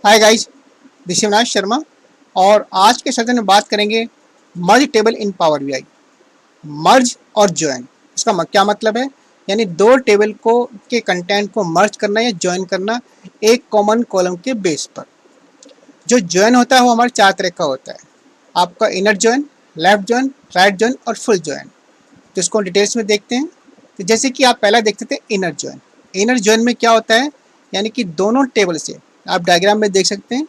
Hi guys, this is Avinash Sharma और आज के सेशन में बात करेंगे मर्ज टेबल इन पावर बीआई। मर्ज और ज्वाइन, इसका क्या मतलब है? यानी दो टेबल को के कंटेंट को मर्ज करना या ज्वाइन करना एक कॉमन कॉलम के बेस पर। जो ज्वाइन होता है वो हमारे चार तरह का होता है। आपका inner join, left join, right join और फुल ज्वाइन। तो इसको डिटेल्स में देखते हैं। तो जैसे कि आप पहला देखते थे इनर ज्वाइन। इनर ज्वाइन में क्या होता है? यानी कि दोनों टेबल से, आप डायग्राम में देख सकते हैं,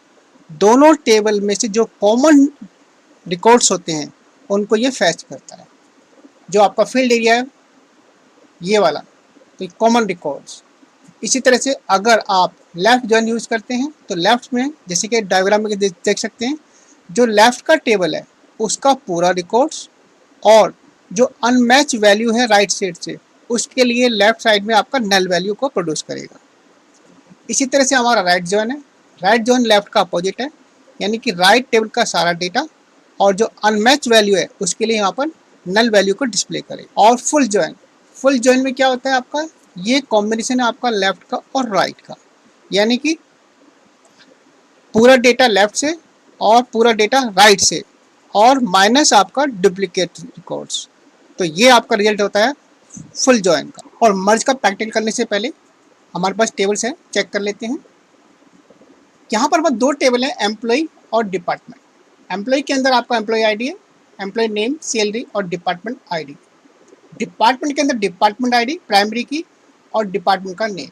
दोनों टेबल में से जो कॉमन रिकॉर्ड्स होते हैं उनको ये फैच करता है। जो आपका फील्ड एरिया है ये वाला, तो कॉमन रिकॉर्ड्स। इसी तरह से अगर आप लेफ्ट ज्वाइन यूज करते हैं तो लेफ्ट में, जैसे कि डायग्राम में देख सकते हैं, जो लेफ्ट का टेबल है उसका पूरा रिकॉर्ड्स, और जो अनमैच वैल्यू है राइट साइड से उसके लिए लेफ्ट साइड में आपका नल वैल्यू को प्रोड्यूस करेगा। इसी तरह से हमारा राइट जोन है। राइट जोन लेफ्ट का अपोजिट है, यानी कि राइट टेबल का सारा डेटा और जो अनमैच वैल्यू है उसके लिए यहाँ पर नल वैल्यू को डिस्प्ले करेगा। और फुल जॉइन, फुल जॉइन में क्या होता है आपका? ये कॉम्बिनेशन है आपका लेफ्ट का और राइट का, यानी कि पूरा डेटा लेफ्ट से और पूरा डेटा राइट से और माइनस आपका डुप्लीकेट रिकॉर्ड्स। तो ये आपका रिजल्ट होता है फुल जॉइन का। और मर्ज का प्रैक्टिकल करने से पहले हमारे पास टेबल्स हैं, चेक कर लेते हैं। यहाँ पर बस दो टेबल है, एम्प्लॉय और डिपार्टमेंट। एम्प्लॉय के अंदर आपका एम्प्लॉय आईडी है, एम्प्लॉय नेम, सैलरी और डिपार्टमेंट आईडी। डिपार्टमेंट के अंदर डिपार्टमेंट आईडी, प्राइमरी की और डिपार्टमेंट का नेम।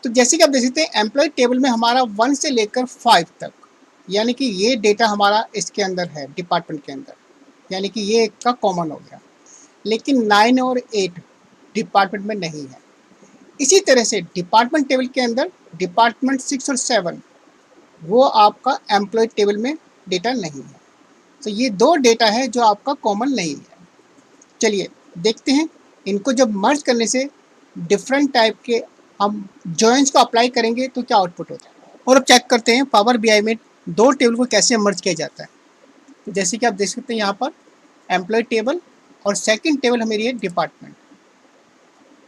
तो जैसे कि आप देख सकते हैं एम्प्लॉय टेबल में हमारा 1 से लेकर 5 तक, यानी कि ये डेटा हमारा इसके अंदर है डिपार्टमेंट के अंदर, यानी कि ये एक का कॉमन हो गया। लेकिन 9 और 8 डिपार्टमेंट में नहीं है। इसी तरह से डिपार्टमेंट टेबल के अंदर डिपार्टमेंट 6 और 7 वो आपका एम्प्लॉय टेबल में डेटा नहीं है। तो ये दो डेटा है जो आपका कॉमन नहीं है। चलिए देखते हैं इनको जब मर्ज करने से डिफरेंट टाइप के हम जॉइंस को अप्लाई करेंगे तो क्या आउटपुट होता है। और अब चेक करते हैं पावर बीआई में दो टेबल को कैसे मर्ज किया जाता है। तो जैसे कि आप देख सकते हैं यहाँ पर एम्प्लॉय टेबल और सेकंड टेबल हमारी है डिपार्टमेंट।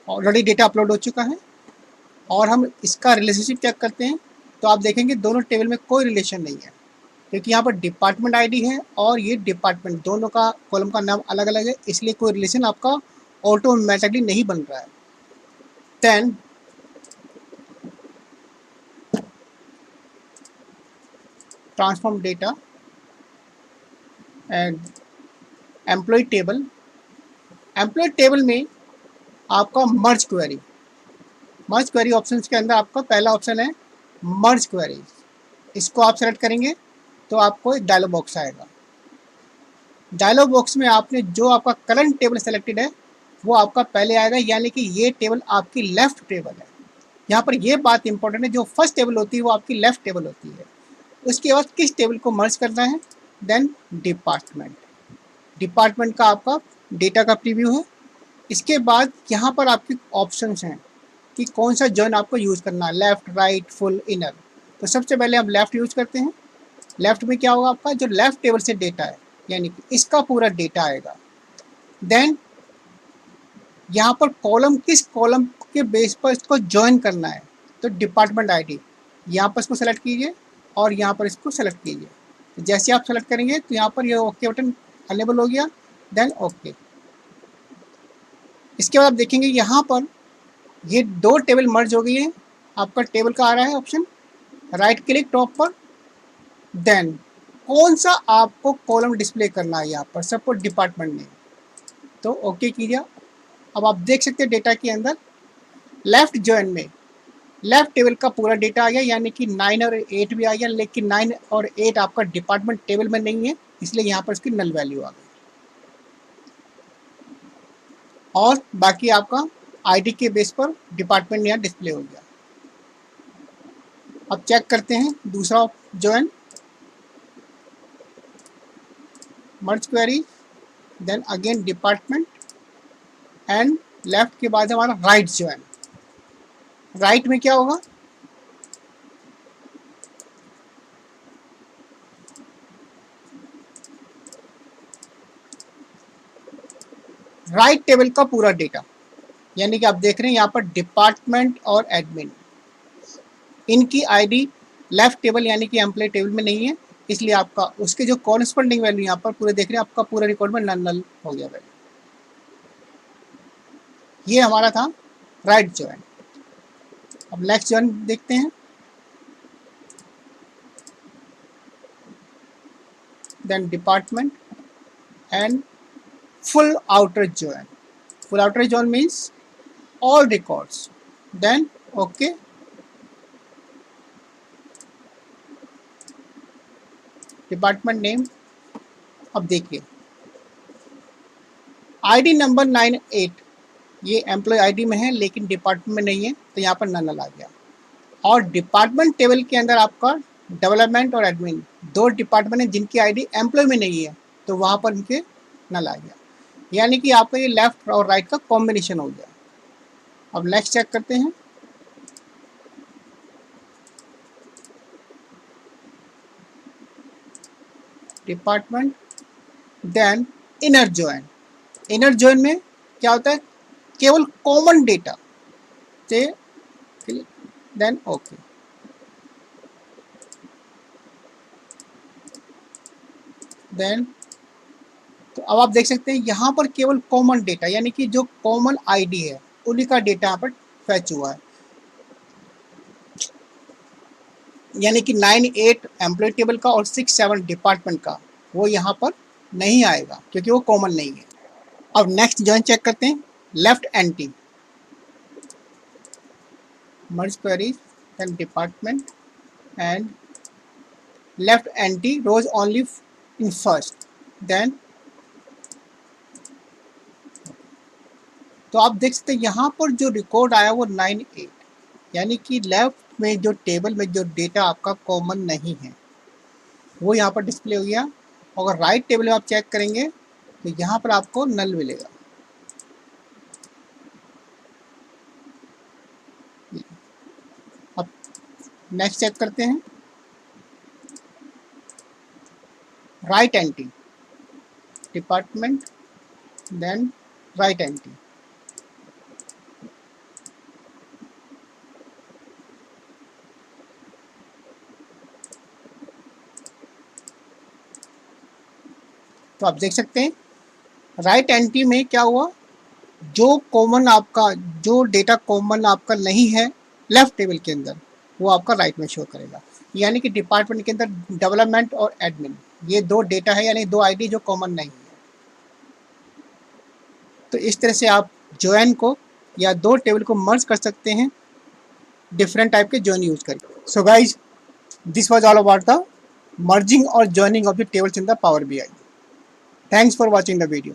ऑलरेडी डेटा अपलोड हो चुका है और हम इसका रिलेशनशिप चेक करते हैं तो आप देखेंगे दोनों टेबल में कोई रिलेशन नहीं है, क्योंकि यहाँ पर डिपार्टमेंट आईडी है और ये डिपार्टमेंट, दोनों का कॉलम का नाम अलग अलग है, इसलिए कोई रिलेशन आपका ऑटोमेटिकली नहीं बन रहा है। Then transform data and employee table. Employee table में आपका merge query, merge query option के अंदर आपका पहला ऑप्शन है मर्ज क्वेरी। इसको आप सेलेक्ट करेंगे तो आपको एक डायलॉग बॉक्स आएगा। डायलॉग बॉक्स में आपने जो आपका करंट टेबल सेलेक्टेड है वो आपका पहले आएगा, यानी कि ये टेबल आपकी लेफ्ट टेबल है। यहाँ पर ये बात इंपॉर्टेंट है, जो फर्स्ट टेबल होती है वो आपकी लेफ्ट टेबल होती है। उसके बाद किस टेबल को मर्ज करना है? देन डिपार्टमेंट, डिपार्टमेंट का आपका डेटा का प्रीव्यू है। इसके बाद यहाँ पर आपके ऑप्शंस हैं कि कौन सा जॉइन आपको यूज़ करना है, लेफ्ट, राइट, फुल, इनर। तो सबसे पहले हम लेफ्ट यूज करते हैं। लेफ्ट में क्या होगा? आपका जो लेफ्ट टेबल से डेटा है, यानी कि इसका पूरा डेटा आएगा। देन यहाँ पर कॉलम, किस कॉलम के बेस पर इसको ज्वाइन करना है, तो डिपार्टमेंट आईडी यहाँ पर इसको सेलेक्ट कीजिए और यहाँ पर इसको सेलेक्ट कीजिए। तो जैसे आप सेलेक्ट करेंगे तो यहाँ पर ये ओके बटन अनेबल हो गया। Then okay. इसके बाद आप देखेंगे यहाँ पर ये दो टेबल मर्ज हो गई है। आपका टेबल का आ रहा है ऑप्शन, राइट क्लिक टॉप पर। देन कौन सा आपको कॉलम डिस्प्ले करना है, यहाँ पर सपोज डिपार्टमेंट नेम, तो ओके कीजिए। अब आप देख सकते हैं डेटा के अंदर लेफ्ट जॉइन में लेफ्ट टेबल का पूरा डेटा आ गया, यानी कि 9 और 8 भी आ गया। लेकिन 9 और 8 आपका डिपार्टमेंट टेबल में नहीं है, इसलिए यहाँ पर इसकी नल वैल्यू आ गई। और बाकी आपका आईडी के बेस पर डिपार्टमेंट यहाँ डिस्प्ले हो गया। अब चेक करते हैं दूसरा join, merge query, then again department and left के बाद हमारा राइट जॉइन। राइट में क्या होगा? राइट टेबल का पूरा डेटा, यानी कि आप देख रहे हैं यहाँ पर डिपार्टमेंट और एडमिन, इनकी आईडी लेफ्ट टेबल यानी कि एम्प्लॉय टेबल में नहीं है, इसलिए आपका उसके जो कॉरस्पॉन्डिंग वैल्यू यहाँ पर पूरे देख रहे हैं, आपका पूरा रिकॉर्ड में नल नल हो गया वैल्यू। ये हमारा था राइट जॉइन। अब नेक्स्ट जॉइन देखते हैं। Then department and full outer join. Full outer join means all records. Then okay. Department name, अब देखिए आईडी नंबर 98 ये एम्प्लॉय आईडी में है लेकिन डिपार्टमेंट में नहीं है, तो यहाँ पर नल आ गया। और डिपार्टमेंट टेबल के अंदर आपका डेवलपमेंट और एडमिन दो डिपार्टमेंट है जिनकी आईडी एम्प्लॉय में नहीं है, तो वहाँ पर इनके नल आ गया, यानी कि आपका ये लेफ्ट और राइट का कॉम्बिनेशन हो गया। अब नेक्स्ट चेक करते हैं। Department then inner join. Inner join में क्या होता है, केवल कॉमन डेटा से देन ओके। देन तो अब आप देख सकते हैं यहाँ पर केवल कॉमन डेटा यानी कि जो कॉमन आईडी है उन्हीं का डेटा यहाँ पर फैच हुआ है, यानी कि 98 एम्प्लॉय टेबल का और 67 डिपार्टमेंट का वो यहाँ पर नहीं आएगा क्योंकि वो कॉमन नहीं है। अब नेक्स्ट जॉइन चेक करते हैं। Left anti merge queries then department and left anti rows only in first. Then तो आप देख सकते हैं यहाँ पर जो रिकॉर्ड आया वो 98, यानी कि लेफ्ट में जो टेबल में जो डेटा आपका कॉमन नहीं है वो यहाँ पर डिस्प्ले हो गया। अगर राइट टेबल में आप चेक करेंगे तो यहाँ पर आपको नल मिलेगा। अब नेक्स्ट चेक करते हैं। Right anti department then right anti. तो आप देख सकते हैं राइट एंटी में क्या हुआ, जो कॉमन आपका जो डेटा कॉमन आपका नहीं है लेफ्ट टेबल के अंदर वो आपका राइट में शो करेगा, यानी कि डिपार्टमेंट के अंदर डेवलपमेंट और एडमिन ये दो डेटा है, यानी दो आईडी जो कॉमन नहीं है। तो इस तरह से आप जॉइन को या दो टेबल को मर्ज कर सकते हैं डिफरेंट टाइप के जॉइन यूज करके। So guys this was all about the merging or joining of the tables in the Power BI. Thanks for watching the video.